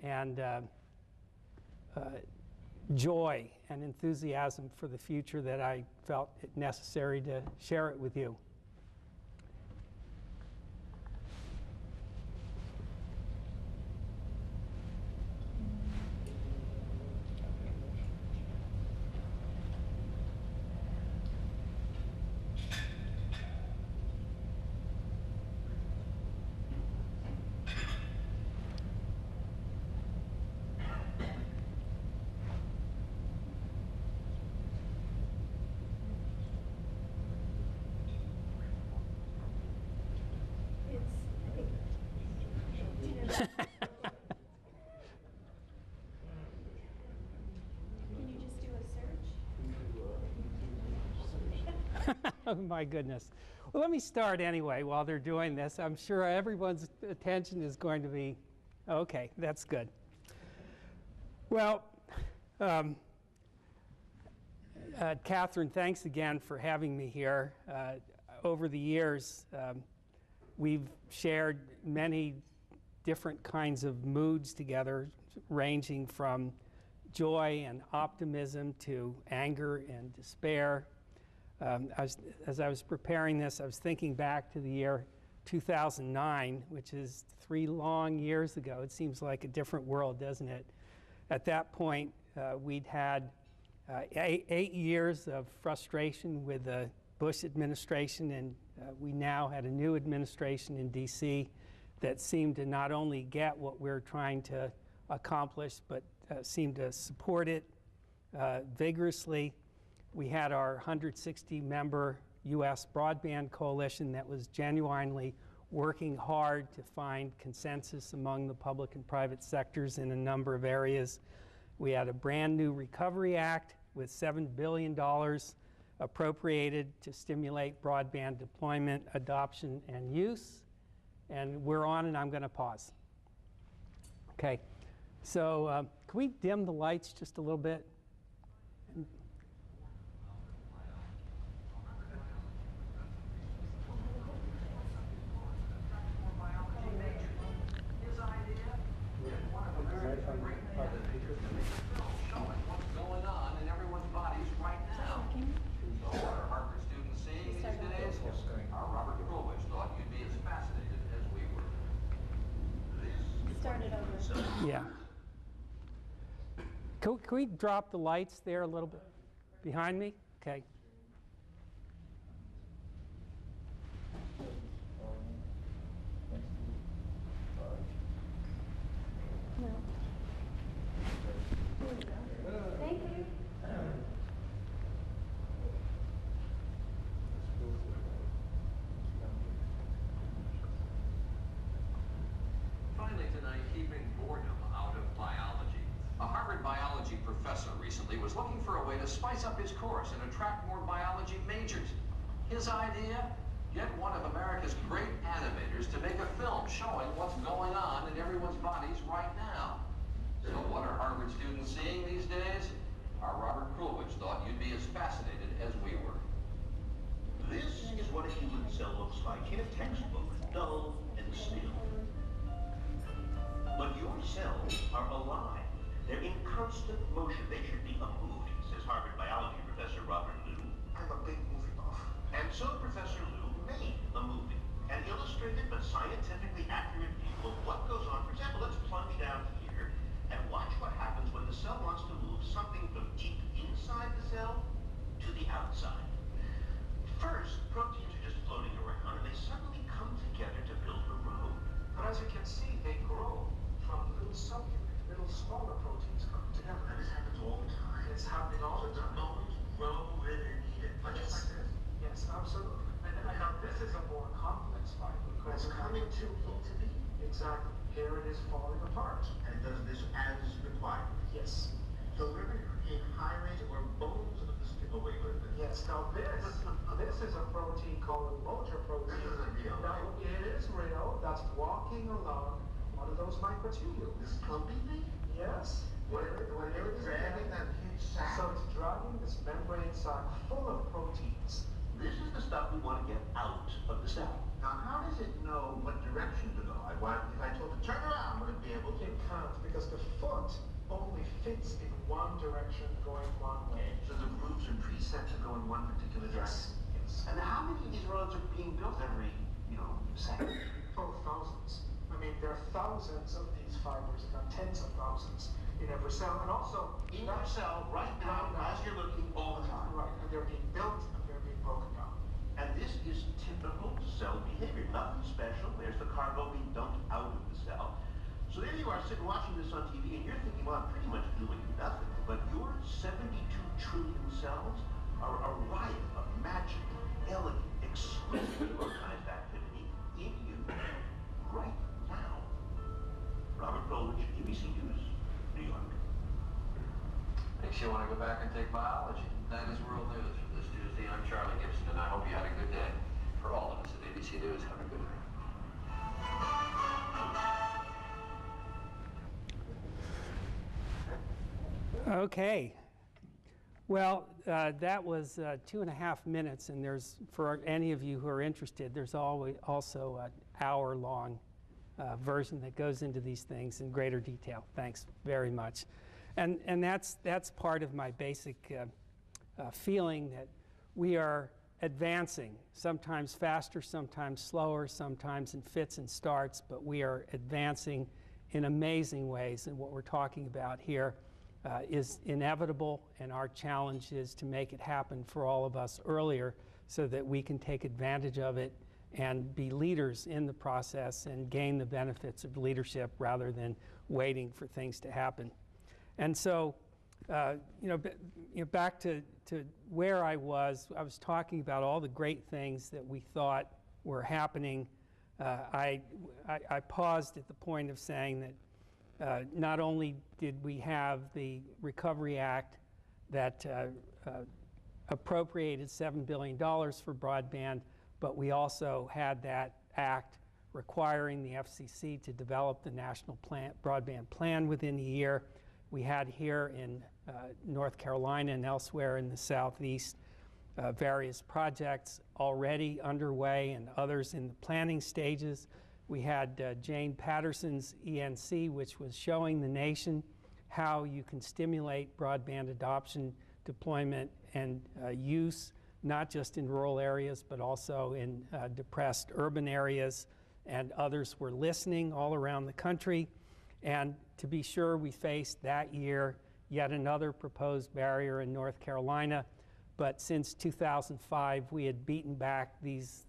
and joy and enthusiasm for the future that I felt it necessary to share it with you. Oh my goodness. Well, let me start anyway while they're doing this. I'm sure everyone's attention is going to be, okay, that's good. Well, Catherine, thanks again for having me here. Over the years, we've shared many different kinds of moods together, ranging from joy and optimism to anger and despair. As I was preparing this, I was thinking back to the year 2009, which is 3 long years ago. It seems like a different world, doesn't it? At that point, we'd had 8 years of frustration with the Bush administration, and we now had a new administration in D.C. that seemed to not only get what we're trying to accomplish, but seemed to support it vigorously. We had our 160-member U.S. Broadband Coalition that was genuinely working hard to find consensus among the public and private sectors in a number of areas. We had a brand new Recovery Act with $7 billion appropriated to stimulate broadband deployment, adoption, and use. And we're on, and I'm going to pause. Okay, so can we dim the lights just a little bit? Yeah. Can we drop the lights there a little bit behind me? Okay. No. Thank you. Finally tonight, keeping boredom out of biology. A Harvard biology professor recently was looking for a way to spice up his course and attract more biology majors. His idea? Get one of America's great animators to make a film showing what's going on in everyone's bodies right now. So what are Harvard students seeing these days? Our Robert Krulwich thought you'd be as fascinated as we were. This is what a human cell looks like in a textbook, dull and still. But your cells are alive. They're in constant motion. They should be unmoved, says Harvard biology professor Robert Liu. I'm a big movie buff. And so Professor Liu made a movie, an illustrated but scientifically accurate view of what goes on. For example, let's plunge down here and watch what happens when the cell wants to move something from deep inside the cell to the outside. First, proteins are just floating around, and they suddenly come together to build a road. But as you can see, they grow from little smaller proteins coming together. And this happens all the time. It's happening all the time. Bones grow where they're needed. Just like this? Yes, absolutely. And now this is a more complex fiber. It's coming to be. Exactly. Here it is falling apart. And it does this as required. Yes. So we're going to create highways or bones of the stick away with it. Yes. Now this is a protein called a motor protein. This isn't real. Now it is real. That's walking along one of those microtubules. This clumpy thing? Yes. When it's dragging that huge sack. So it's dragging this membrane sack full of proteins. This is the stuff we want to get out of the cell. Now, how does it know what direction to go? If I told it to turn around, would it be able to? It can't, because the foot only fits in one direction, going one way. So the grooves are preset to go in one particular direction? Yes. And how many of these roads are being built every, second? Oh, thousands. I mean, there are thousands of these fibers, there are tens of thousands in every cell, and also in your cell right now, as you're looking all the time. Right, and they're being built and they're being broken down. And this is typical cell behavior, nothing special. There's the cargo being dumped out of the cell. So there you are sitting watching this on TV, and you're thinking, well, I'm pretty much doing nothing. But your 72 trillion cells are a riot of magic, elegant, exquisitely organized activity in you right now. Robert Krulwich, ABC News, New York. Makes you want to go back and take biology. That is World News for this Tuesday. I'm Charlie Gibson, and I hope you had a good day. For all of us at ABC News, have a good day. Okay. Well, that was 2.5 minutes, and there's, for any of you who are interested, there's always also an hour-long version that goes into these things in greater detail. Thanks very much. And that's part of my basic feeling that we are advancing, sometimes faster, sometimes slower, sometimes in fits and starts, but we are advancing in amazing ways. And what we're talking about here is inevitable, and our challenge is to make it happen for all of us earlier so that we can take advantage of it and be leaders in the process and gain the benefits of leadership rather than waiting for things to happen. And so Back to where I was talking about all the great things that we thought were happening. I paused at the point of saying that not only did we have the Recovery Act that appropriated $7 billion for broadband, but we also had that act requiring the FCC to develop the national broadband plan within a year. We had here in North Carolina and elsewhere in the Southeast various projects already underway and others in the planning stages. We had Jane Patterson's ENC, which was showing the nation how you can stimulate broadband adoption, deployment, and use, not just in rural areas, but also in depressed urban areas. And others were listening all around the country. And to be sure, we faced that year yet another proposed barrier in North Carolina. But since 2005, we had beaten back these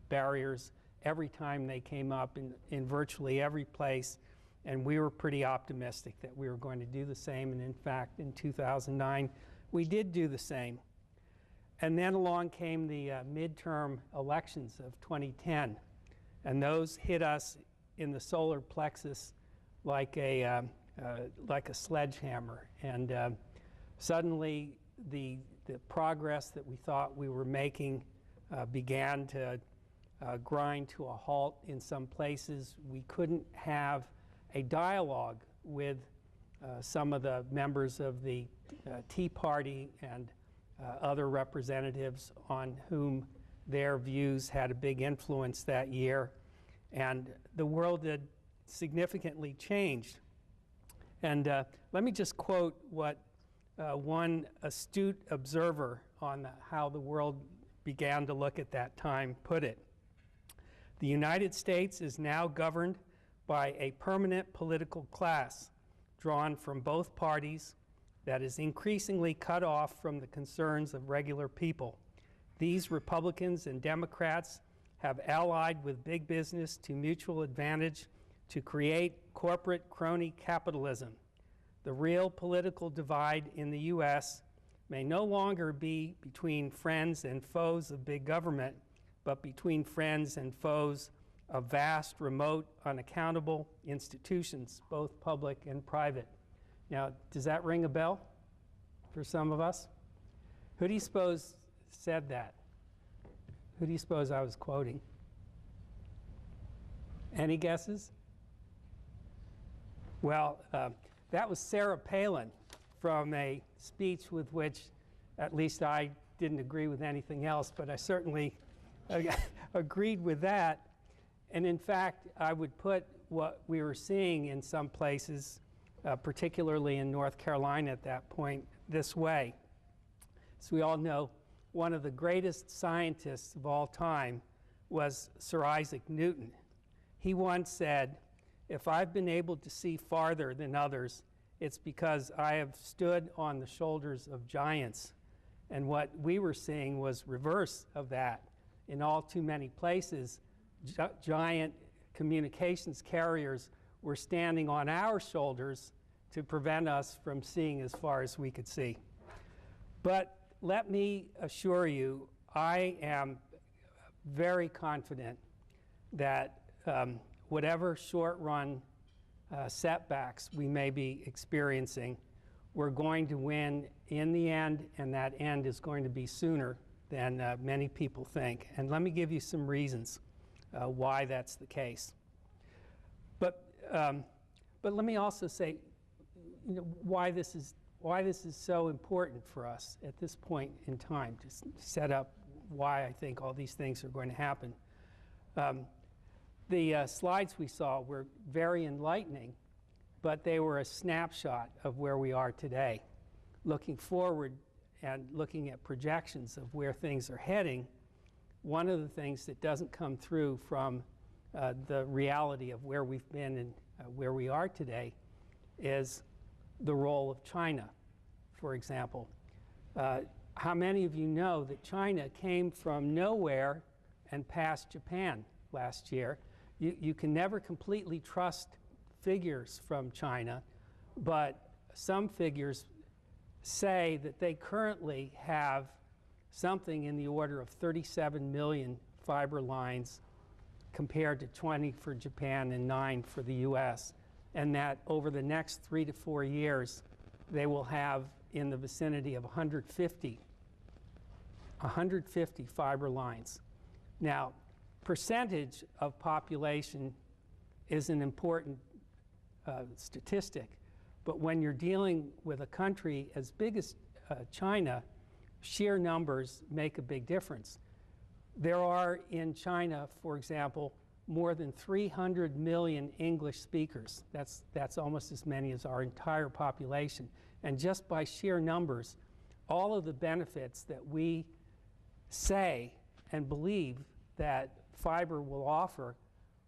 barriers every time they came up in virtually every place. And we were pretty optimistic that we were going to do the same. And in fact, in 2009, we did do the same. And then along came the midterm elections of 2010. And those hit us in the solar plexus like a sledgehammer. And suddenly the progress that we thought we were making began to grind to a halt in some places. We couldn't have a dialogue with some of the members of the Tea Party and other representatives on whom their views had a big influence that year. And the world had significantly changed. And let me just quote what one astute observer on how the world began to look at that time put it. The United States is now governed by a permanent political class drawn from both parties that is increasingly cut off from the concerns of regular people. These Republicans and Democrats have allied with big business to mutual advantage to create corporate crony capitalism. The real political divide in the U.S. may no longer be between friends and foes of big government, but between friends and foes of vast, remote, unaccountable institutions, both public and private. Now, does that ring a bell for some of us? Who do you suppose said that? Who do you suppose I was quoting? Any guesses? Well, that was Sarah Palin from a speech with which at least I didn't agree with anything else, but I certainly agreed with that. And in fact, I would put what we were seeing in some places, particularly in North Carolina at that point, this way. As we all know, one of the greatest scientists of all time was Sir Isaac Newton. He once said, "If I've been able to see farther than others, it's because I have stood on the shoulders of giants." And what we were seeing was reverse of that. In all too many places, giant communications carriers were standing on our shoulders to prevent us from seeing as far as we could see. But let me assure you, I am very confident that whatever short-run setbacks we may be experiencing, we're going to win in the end, and that end is going to be sooner than many people think. And let me give you some reasons why that's the case. But let me also say, why this is so important for us at this point in time, to set up why I think all these things are going to happen. The slides we saw were very enlightening, but they were a snapshot of where we are today. Looking forward and looking at projections of where things are heading, one of the things that doesn't come through from the reality of where we've been and where we are today is the role of China, for example. How many of you know that China came from nowhere and passed Japan last year? You can never completely trust figures from China, but some figures say that they currently have something in the order of 37 million fiber lines compared to 20 for Japan and 9 for the US, and that over the next 3 to 4 years, they will have in the vicinity of 150 fiber lines. Now, percentage of population is an important statistic, but when you're dealing with a country as big as China, sheer numbers make a big difference. There are in China, for example, more than 300 million English speakers. That's almost as many as our entire population. And just by sheer numbers, all of the benefits that we say and believe that fiber will offer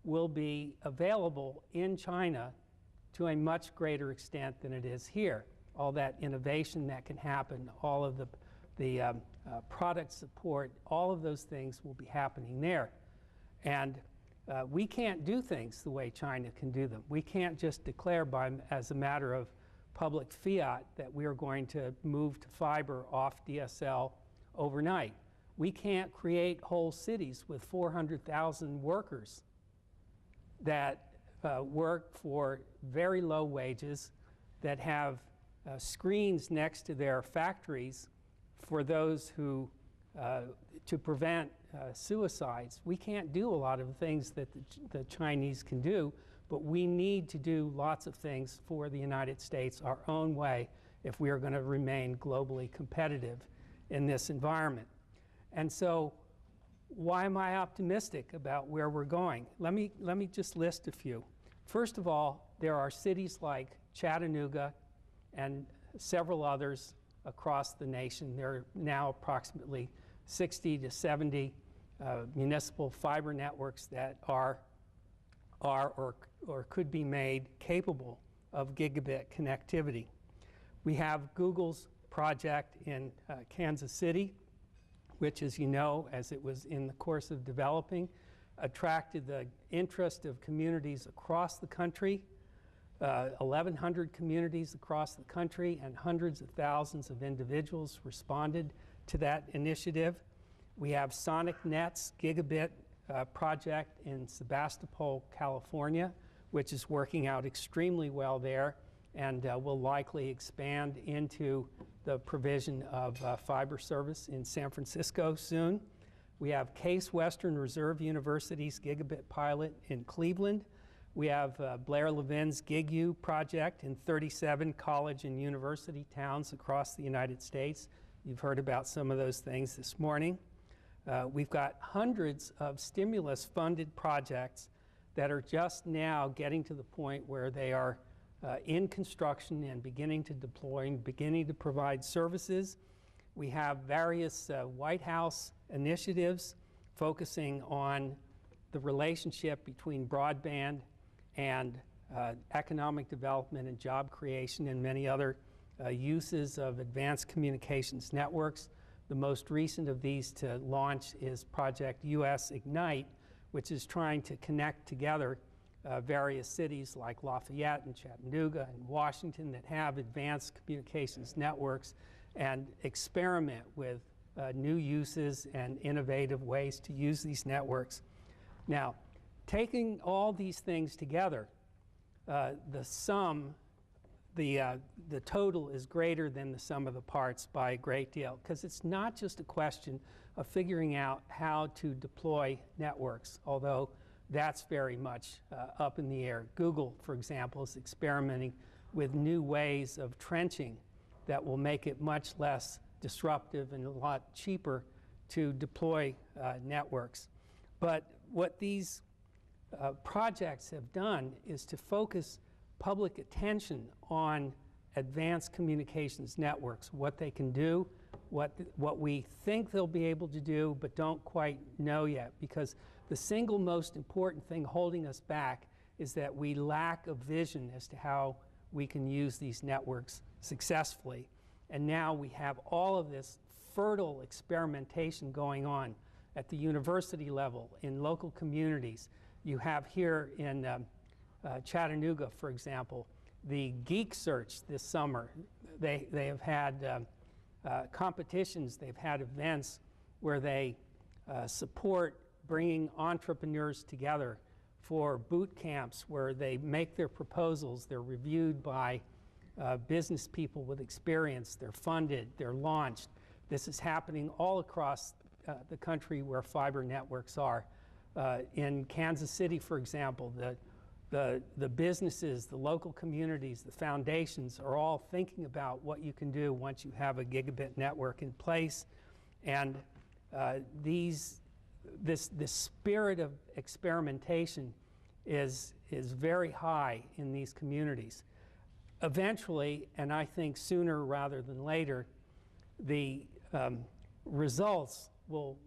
will be available in China to a much greater extent than it is here. All that innovation that can happen, all of the product support, all of those things will be happening there. And we can't do things the way China can do them. We can't just declare as a matter of public fiat that we are going to move to fiber off DSL overnight. We can't create whole cities with 400,000 workers that work for very low wages, that have screens next to their factories for those who, to prevent suicides. We can't do a lot of the things that the Chinese can do, but we need to do lots of things for the United States our own way if we are going to remain globally competitive in this environment. And so why am I optimistic about where we're going? Let me just list a few. First of all, there are cities like Chattanooga and several others across the nation. There are now approximately 60 to 70 municipal fiber networks that are or could be made capable of gigabit connectivity. We have Google's project in Kansas City, which, as you know, as it was in the course of developing, attracted the interest of communities across the country, 1,100 communities across the country, and hundreds of thousands of individuals responded to that initiative. We have SonicNet's gigabit project in Sebastopol, California, which is working out extremely well there and will likely expand into the provision of fiber service in San Francisco soon. We have Case Western Reserve University's gigabit pilot in Cleveland. We have Blair Levin's GigU project in 37 college and university towns across the United States. You've heard about some of those things this morning. We've got hundreds of stimulus-funded projects that are just now getting to the point where they are in construction and beginning to deploy and beginning to provide services. We have various White House initiatives focusing on the relationship between broadband and economic development and job creation and many other uses of advanced communications networks. The most recent of these to launch is Project US Ignite, which is trying to connect together various cities like Lafayette and Chattanooga and Washington that have advanced communications networks and experiment with new uses and innovative ways to use these networks. Now, taking all these things together, the total is greater than the sum of the parts by a great deal, because it's not just a question of figuring out how to deploy networks, although that's very much up in the air. Google, for example, is experimenting with new ways of trenching that will make it much less disruptive and a lot cheaper to deploy networks. But what these projects have done is to focus public attention on advanced communications networks, what they can do, what we think they'll be able to do but don't quite know yet, because the single most important thing holding us back is that we lack a vision as to how we can use these networks successfully. And now we have all of this fertile experimentation going on at the university level, in local communities. You have here in Chattanooga, for example, the Geek Search this summer. They have had competitions, they've had events where they support bringing entrepreneurs together for boot camps where they make their proposals, they're reviewed by business people with experience, they're funded, they're launched. This is happening all across the country where fiber networks are. In Kansas City, for example, the businesses, the local communities, the foundations are all thinking about what you can do once you have a gigabit network in place. And this spirit of experimentation is very high in these communities. Eventually, and I think sooner rather than later, the results will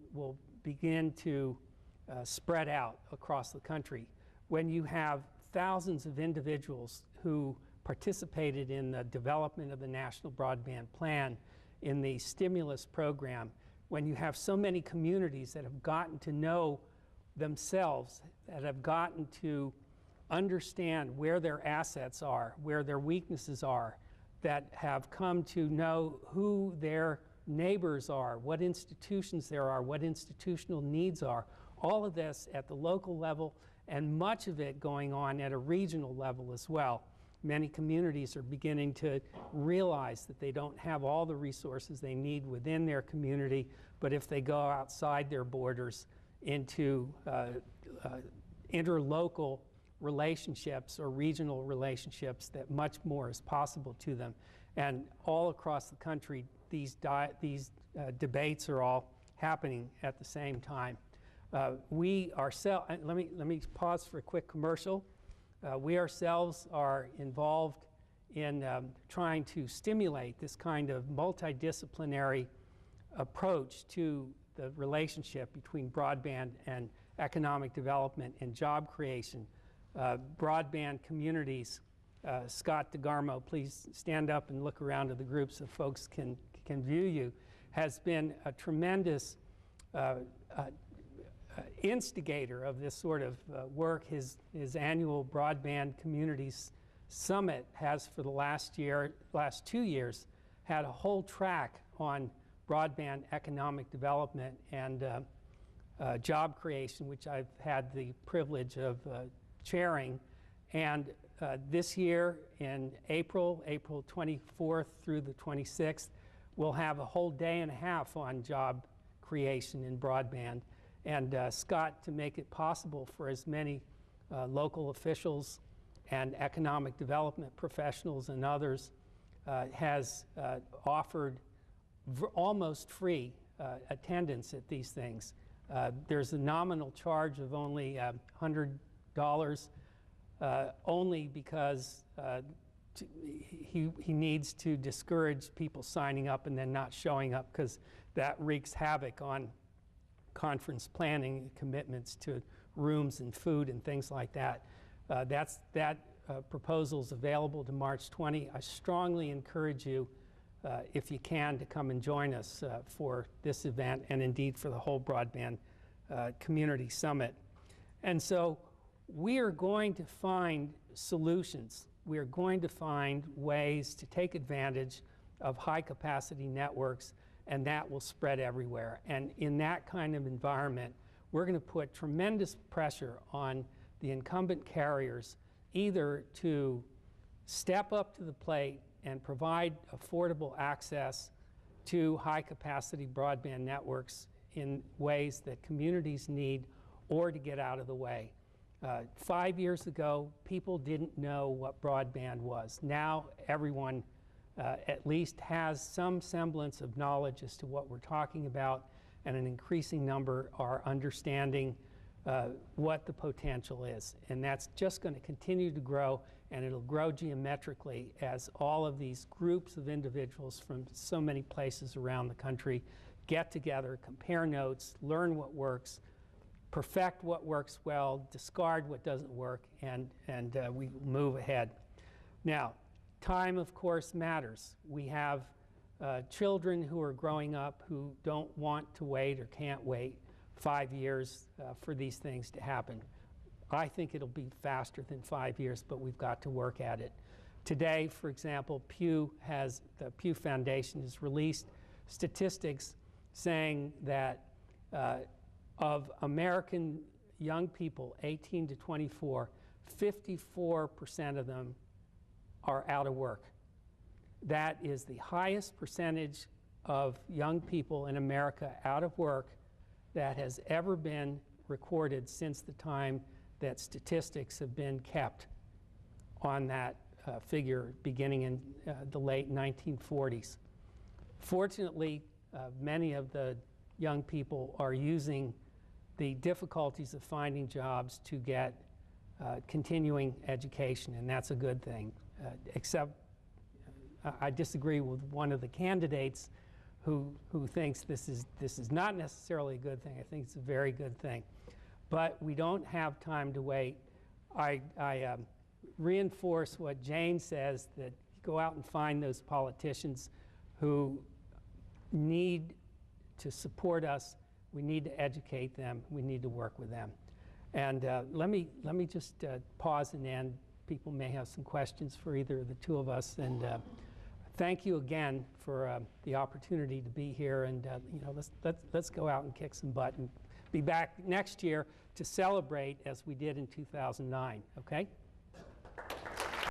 begin to spread out across the country. When you have thousands of individuals who participated in the development of the National Broadband Plan, in the stimulus program, when you have so many communities that have gotten to know themselves, that have gotten to understand where their assets are, where their weaknesses are, that have come to know who their neighbors are, what institutions there are, what institutional needs are, all of this at the local level, and much of it going on at a regional level as well. Many communities are beginning to realize that they don't have all the resources they need within their community, but if they go outside their borders into interlocal relationships or regional relationships, that much more is possible to them. And all across the country, these debates are all happening at the same time. We ourselves, let me pause for a quick commercial. We ourselves are involved in trying to stimulate this kind of multidisciplinary approach to the relationship between broadband and economic development and job creation. Broadband communities, Scott DeGarmo, please stand up and look around to the group so folks can view you, has been a tremendous instigator of this sort of work. His annual Broadband Communities Summit has, for the last 2 years, had a whole track on broadband economic development and job creation, which I've had the privilege of chairing. And this year in April 24th through the 26th, we'll have a whole day and a half on job creation in broadband. And Scott, to make it possible for as many local officials and economic development professionals and others, has offered almost free attendance at these things. There's a nominal charge of only $100, only because he needs to discourage people signing up and then not showing up, because that wreaks havoc on conference planning, commitments to rooms and food and things like that. That proposal's available to March 20. I strongly encourage you, if you can, to come and join us for this event and indeed for the whole Broadband Community Summit. And so we are going to find solutions. We are going to find ways to take advantage of high capacity networks, and that will spread everywhere. And in that kind of environment, we're going to put tremendous pressure on the incumbent carriers either to step up to the plate and provide affordable access to high capacity broadband networks in ways that communities need, or to get out of the way. 5 years ago, people didn't know what broadband was. Now everyone at least has some semblance of knowledge as to what we're talking about, and an increasing number are understanding what the potential is. And that's just going to continue to grow, and it'll grow geometrically as all of these groups of individuals from so many places around the country get together, compare notes, learn what works, perfect what works well, discard what doesn't work, and we move ahead. Now, time, of course, matters. We have children who are growing up who don't want to wait or can't wait 5 years for these things to happen. I think it'll be faster than 5 years, but we've got to work at it. Today, for example, the Pew Foundation has released statistics saying that of American young people 18 to 24, 54% of them are out of work. That is the highest percentage of young people in America out of work that has ever been recorded since the time that statistics have been kept on that figure beginning in the late 1940s. Fortunately, many of the young people are using the difficulties of finding jobs to get continuing education, and that's a good thing. Except I disagree with one of the candidates who thinks this is not necessarily a good thing. I think it's a very good thing. But we don't have time to wait. I reinforce what Jane says, that go out and find those politicians who need to support us. We need to educate them. We need to work with them. And let me just pause and end. People may have some questions for either of the two of us. And thank you again for the opportunity to be here. And you know, let's go out and kick some butt and be back next year to celebrate as we did in 2009. Okay?